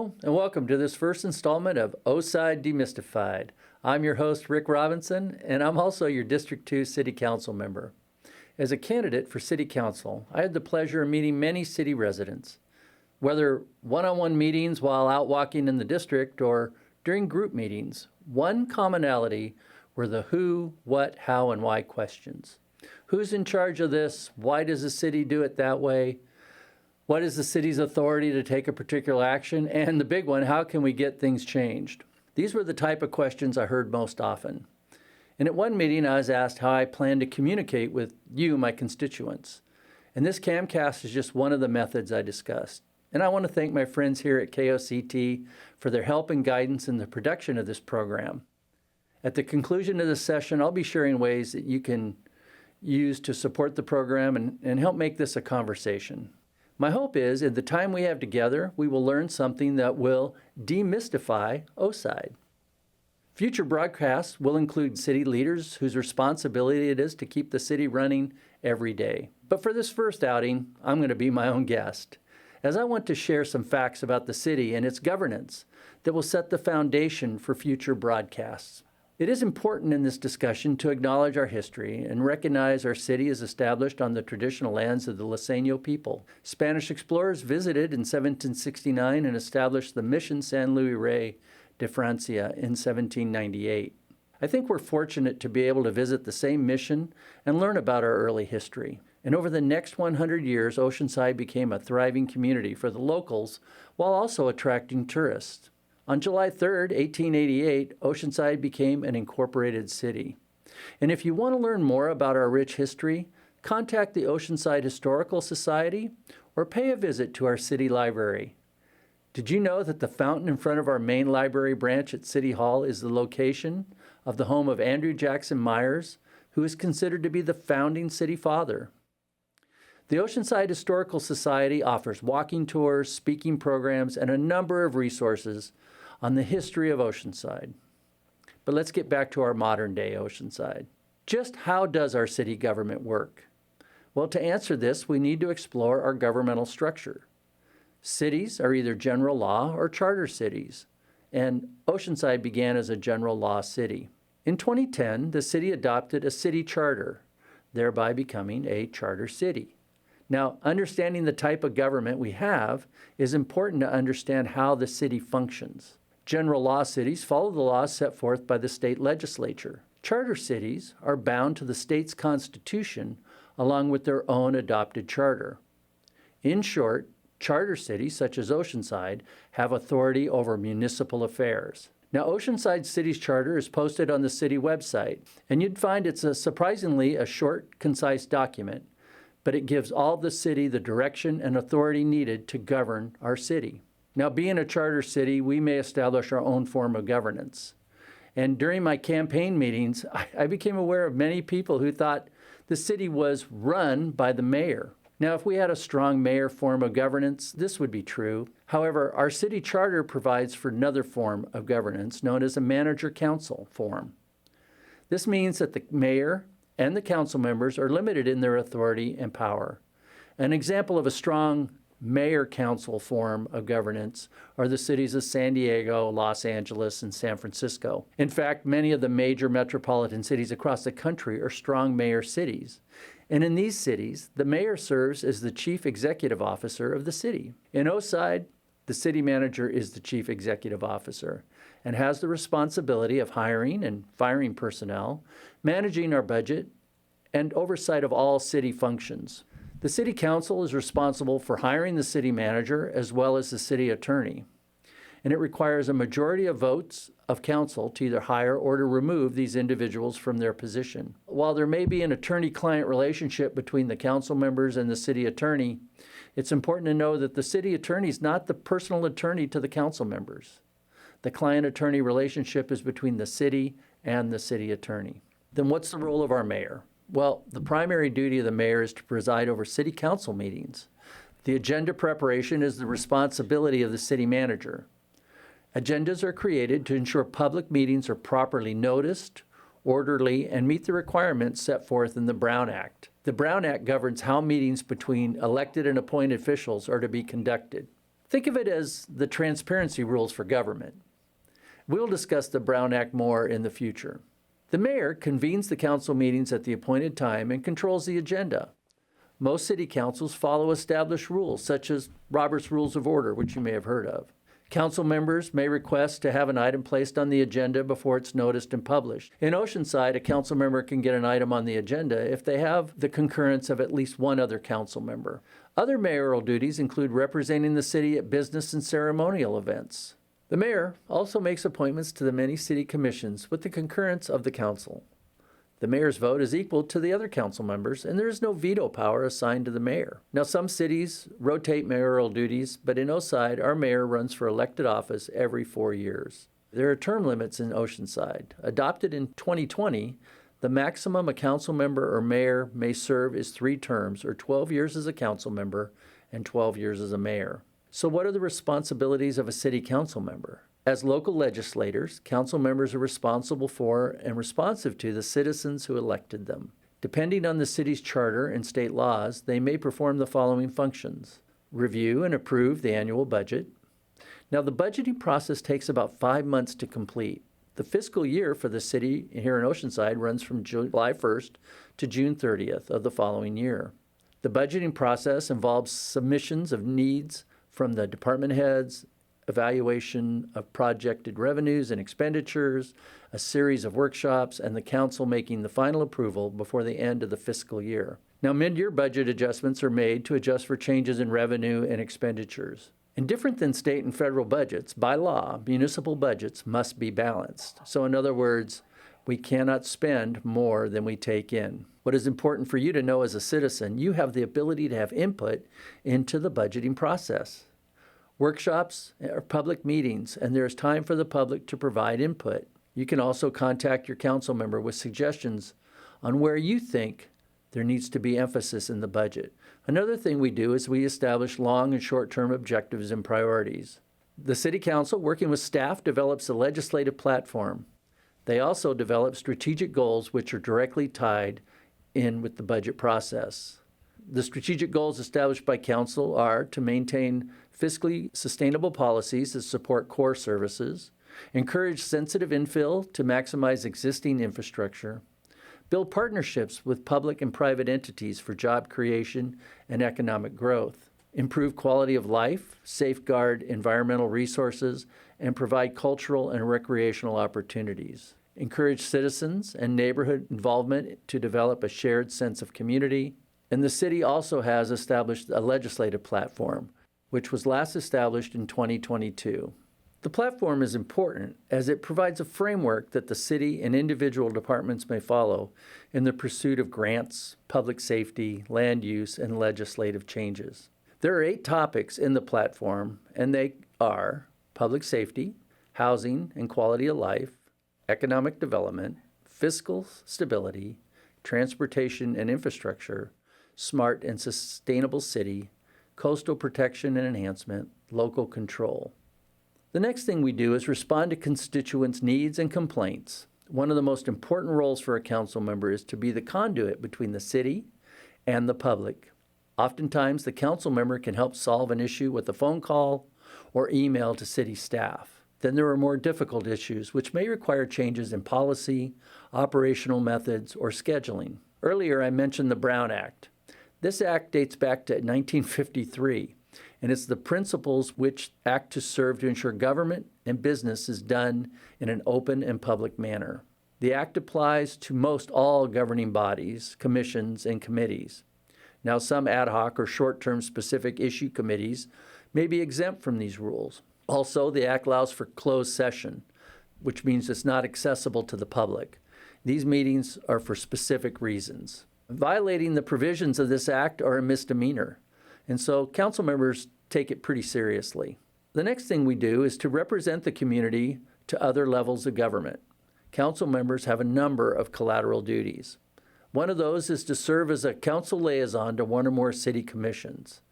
Hello, and welcome to this first installment of Oceanside De-Mystified. I'm your host, Rick Robinson, and I'm also your District 2 City Council member. As a candidate for City Council, I had the pleasure of meeting many city residents. Whether one-on-one meetings while out walking in the district or during group meetings, one commonality were the who, what, how, and why questions. Who's in charge of this? Why does the city do it that way? What is the city's authority to take a particular action? And the big one, how can we get things changed? These were the type of questions I heard most often. And at one meeting, I was asked how I plan to communicate with you, my constituents. And this CamCast is just one of the methods I discussed. And I want to thank my friends here at KOCT for their help and guidance in the production of this program. At the conclusion of this session, I'll be sharing ways that you can use to support the program and help make this a conversation. My hope is, in the time we have together, we will learn something that will demystify Oceanside. Future broadcasts will include city leaders whose responsibility it is to keep the city running every day. But for this first outing, I'm going to be my own guest, as I want to share some facts about the city and its governance that will set the foundation for future broadcasts. It is important in this discussion to acknowledge our history and recognize our city is established on the traditional lands of the Liaisons people. Spanish explorers visited in 1769 and established the Mission San Luis Rey de Francia in 1798. I think we're fortunate to be able to visit the same mission and learn about our early history. And over the next 100 years, Oceanside became a thriving community for the locals while also attracting tourists. On July 3, 1888, Oceanside became an incorporated city. And if you want to learn more about our rich history, contact the Oceanside Historical Society or pay a visit to our city library. Did you know that the fountain in front of our main library branch at City Hall is the location of the home of Andrew Jackson Myers, who is considered to be the founding city father? The Oceanside Historical Society offers walking tours, speaking programs, and a number of resources on the history of Oceanside. But let's get back to our modern-day Oceanside. Just how does our city government work? Well, to answer this, we need to explore our governmental structure. Cities are either general law or charter cities, and Oceanside began as a general law city. In 2010, the city adopted a city charter, thereby becoming a charter city. Now, understanding the type of government we have is important to understand how the city functions. General law cities follow the laws set forth by the state legislature. Charter cities are bound to the state's constitution along with their own adopted charter. In short, charter cities such as Oceanside have authority over municipal affairs. Now, Oceanside City's charter is posted on the city website, and you'd find it's surprisingly a short, concise document, but it gives all the city the direction and authority needed to govern our city. Now, being a charter city, we may establish our own form of governance. And during my campaign meetings, I became aware of many people who thought the city was run by the mayor. Now, if we had a strong mayor form of governance, this would be true. However, our city charter provides for another form of governance known as a manager-council form. This means that the mayor and the council members are limited in their authority and power. An example of a strong mayor-council form of governance are the cities of San Diego, Los Angeles, and San Francisco. In fact, many of the major metropolitan cities across the country are strong mayor cities. And in these cities, the mayor serves as the chief executive officer of the city. In Oceanside, the city manager is the chief executive officer and has the responsibility of hiring and firing personnel, managing our budget, and oversight of all city functions. The city council is responsible for hiring the city manager as well as the city attorney, and it requires a majority of votes of council to either hire or to remove these individuals from their position. While there may be an attorney-client relationship between the council members and the city attorney, it's important to know that the city attorney is not the personal attorney to the council members. The client-attorney relationship is between the city and the city attorney. Then what's the role of our mayor? Well, the primary duty of the mayor is to preside over city council meetings. The agenda preparation is the responsibility of the city manager. Agendas are created to ensure public meetings are properly noticed, orderly, and meet the requirements set forth in the Brown Act. The Brown Act governs how meetings between elected and appointed officials are to be conducted. Think of it as the transparency rules for government. We'll discuss the Brown Act more in the future. The mayor convenes the council meetings at the appointed time and controls the agenda. Most city councils follow established rules, such as Robert's Rules of Order, which you may have heard of. Council members may request to have an item placed on the agenda before it's noticed and published. In Oceanside, a council member can get an item on the agenda if they have the concurrence of at least one other council member. Other mayoral duties include representing the city at business and ceremonial events. The mayor also makes appointments to the many city commissions with the concurrence of the council. The mayor's vote is equal to the other council members, and there is no veto power assigned to the mayor. Now, some cities rotate mayoral duties, but in Oceanside, our mayor runs for elected office every 4 years. There are term limits in Oceanside. Adopted in 2020, the maximum a council member or mayor may serve is 3 terms, or 12 years as a council member and 12 years as a mayor. So what are the responsibilities of a city council member? As local legislators, council members are responsible for and responsive to the citizens who elected them. Depending on the city's charter and state laws, they may perform the following functions: review and approve the annual budget. Now, the budgeting process takes about 5 months to complete. The fiscal year for the city here in Oceanside runs from July 1st to June 30th of the following year. The budgeting process involves submissions of needs from the department heads, evaluation of projected revenues and expenditures, a series of workshops, and the council making the final approval before the end of the fiscal year. Now, mid-year budget adjustments are made to adjust for changes in revenue and expenditures. And different than state and federal budgets, by law, municipal budgets must be balanced. So in other words, we cannot spend more than we take in. What is important for you to know as a citizen, you have the ability to have input into the budgeting process. Workshops are public meetings, and there is time for the public to provide input. You can also contact your council member with suggestions on where you think there needs to be emphasis in the budget. Another thing we do is we establish long and short-term objectives and priorities. The City Council, working with staff, develops a legislative platform. They also develop strategic goals which are directly tied in with the budget process. The strategic goals established by council are to maintain fiscally sustainable policies that support core services, encourage sensitive infill to maximize existing infrastructure, build partnerships with public and private entities for job creation and economic growth, improve quality of life, safeguard environmental resources, and provide cultural and recreational opportunities, encourage citizens and neighborhood involvement to develop a shared sense of community. And the city also has established a legislative platform, which was last established in 2022. The platform is important as it provides a framework that the city and individual departments may follow in the pursuit of grants, public safety, land use, and legislative changes. There are 8 topics in the platform, and they are public safety, housing and quality of life, economic development, fiscal stability, transportation and infrastructure, smart and sustainable city, coastal protection and enhancement, local control. The next thing we do is respond to constituents' needs and complaints. One of the most important roles for a council member is to be the conduit between the city and the public. Oftentimes, the council member can help solve an issue with a phone call or email to city staff. Then there are more difficult issues which may require changes in policy, operational methods, or scheduling. Earlier, I mentioned the Brown Act. This act dates back to 1953, and it's the principles which act to serve to ensure government and business is done in an open and public manner. The act applies to most all governing bodies, commissions, and committees. Now, some ad hoc or short-term specific issue committees may be exempt from these rules. Also, the act allows for closed session, which means it's not accessible to the public. These meetings are for specific reasons. Violating the provisions of this act are a misdemeanor, and so council members take it pretty seriously. The next thing we do is to represent the community to other levels of government. Council members have a number of collateral duties. One of those is to serve as a council liaison to one or more city commissions.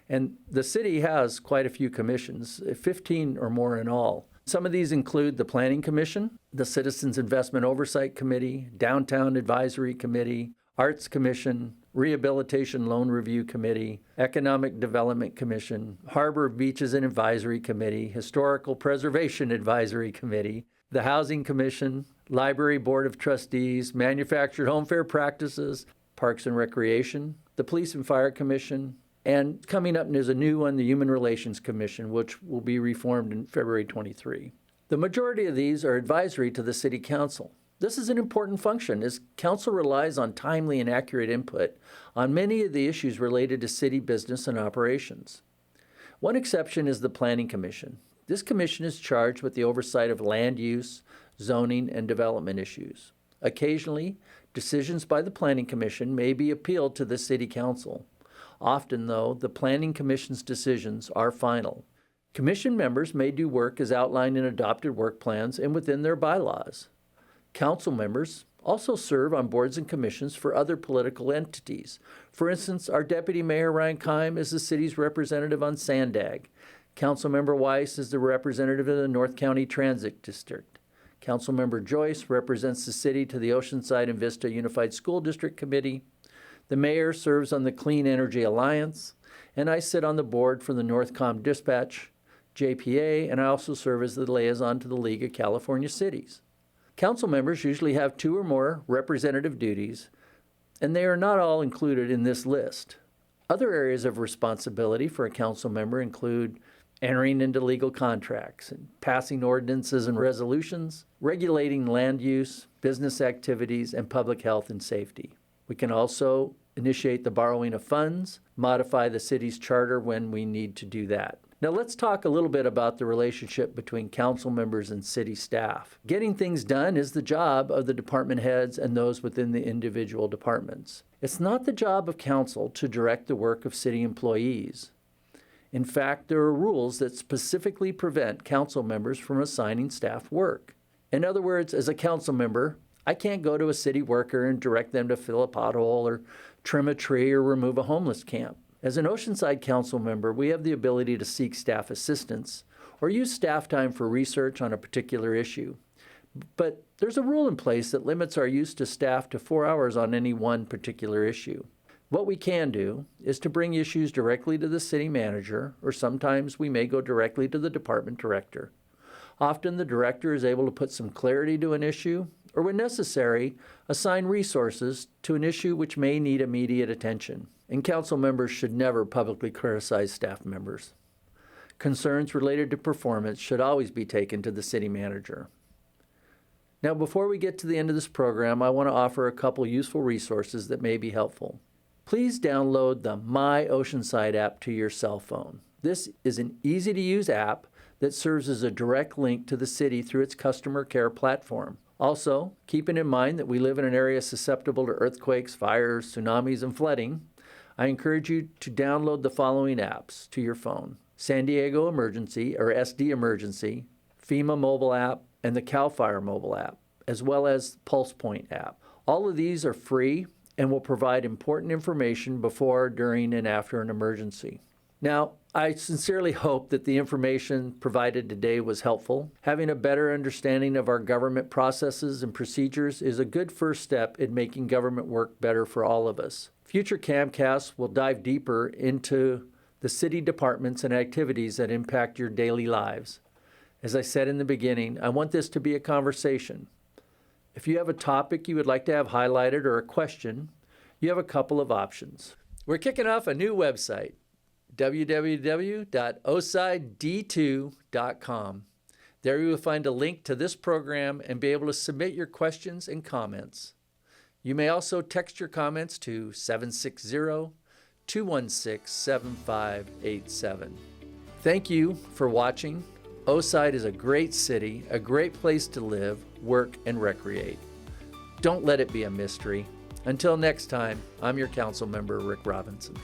And the city has quite a few commissions, 15 or more in all. Some of these include the Planning Commission, the Citizens Investment Oversight Committee, Downtown Advisory Committee, Arts Commission, Rehabilitation Loan Review Committee, Economic Development Commission, Harbor, Beaches and Advisory Committee, Historical Preservation Advisory Committee, the Housing Commission, Library Board of Trustees, Manufactured Home Fair Practices, Parks and Recreation, the Police and Fire Commission, and coming up is a new one, the Human Relations Commission, which will be reformed in February 23. The majority of these are advisory to the City Council. This is an important function as Council relies on timely and accurate input on many of the issues related to city business and operations. One exception is the Planning Commission. This commission is charged with the oversight of land use, zoning, and development issues. Occasionally, decisions by the Planning Commission may be appealed to the City Council. Often, though, the Planning Commission's decisions are final. Commission members may do work as outlined in adopted work plans and within their bylaws. Council members also serve on boards and commissions for other political entities. For instance, our Deputy Mayor Ryan Keim is the city's representative on Sandag. Councilmember Weiss is the representative of the North County Transit District. Councilmember Joyce represents the city to the Oceanside and Vista Unified School District Committee. The mayor serves on the Clean Energy Alliance, and I sit on the board for the Northcom Dispatch, JPA, and I also serve as the liaison to the League of California Cities. Council members usually have 2 or more representative duties, and they are not all included in this list. Other areas of responsibility for a council member include entering into legal contracts, and passing ordinances and resolutions, regulating land use, business activities, and public health and safety. We can also initiate the borrowing of funds, modify the city's charter when we need to do that. Now let's talk a little bit about the relationship between council members and city staff. Getting things done is the job of the department heads and those within the individual departments. It's not the job of council to direct the work of city employees. In fact, there are rules that specifically prevent council members from assigning staff work. In other words, as a council member, I can't go to a city worker and direct them to fill a pothole or trim a tree or remove a homeless camp. As an Oceanside council member, we have the ability to seek staff assistance or use staff time for research on a particular issue. But there's a rule in place that limits our use to staff to 4 hours on any one particular issue. What we can do is to bring issues directly to the city manager, or sometimes we may go directly to the department director. Often the director is able to put some clarity to an issue, or when necessary, assign resources to an issue which may need immediate attention. And council members should never publicly criticize staff members. Concerns related to performance should always be taken to the city manager. Now, before we get to the end of this program, I want to offer a couple useful resources that may be helpful. Please download the My Oceanside app to your cell phone. This is an easy-to-use app that serves as a direct link to the city through its customer care platform. Also, keeping in mind that we live in an area susceptible to earthquakes, fires, tsunamis, and flooding, I encourage you to download the following apps to your phone: San Diego Emergency, or SD Emergency, FEMA mobile app, and the CAL FIRE mobile app, as well as Pulse Point app. All of these are free and will provide important information before, during, and after an emergency. Now, I sincerely hope that the information provided today was helpful. Having a better understanding of our government processes and procedures is a good first step in making government work better for all of us. Future CamCasts will dive deeper into the city departments and activities that impact your daily lives. As I said in the beginning, I want this to be a conversation. If you have a topic you would like to have highlighted or a question, you have a couple of options. We're kicking off a new website, www.osid2.com. There you will find a link to this program and be able to submit your questions and comments. You may also text your comments to 760-216-7587. Thank you for watching. Oceanside is a great city, a great place to live, work, and recreate. Don't let it be a mystery. Until next time, I'm your council member, Rick Robinson.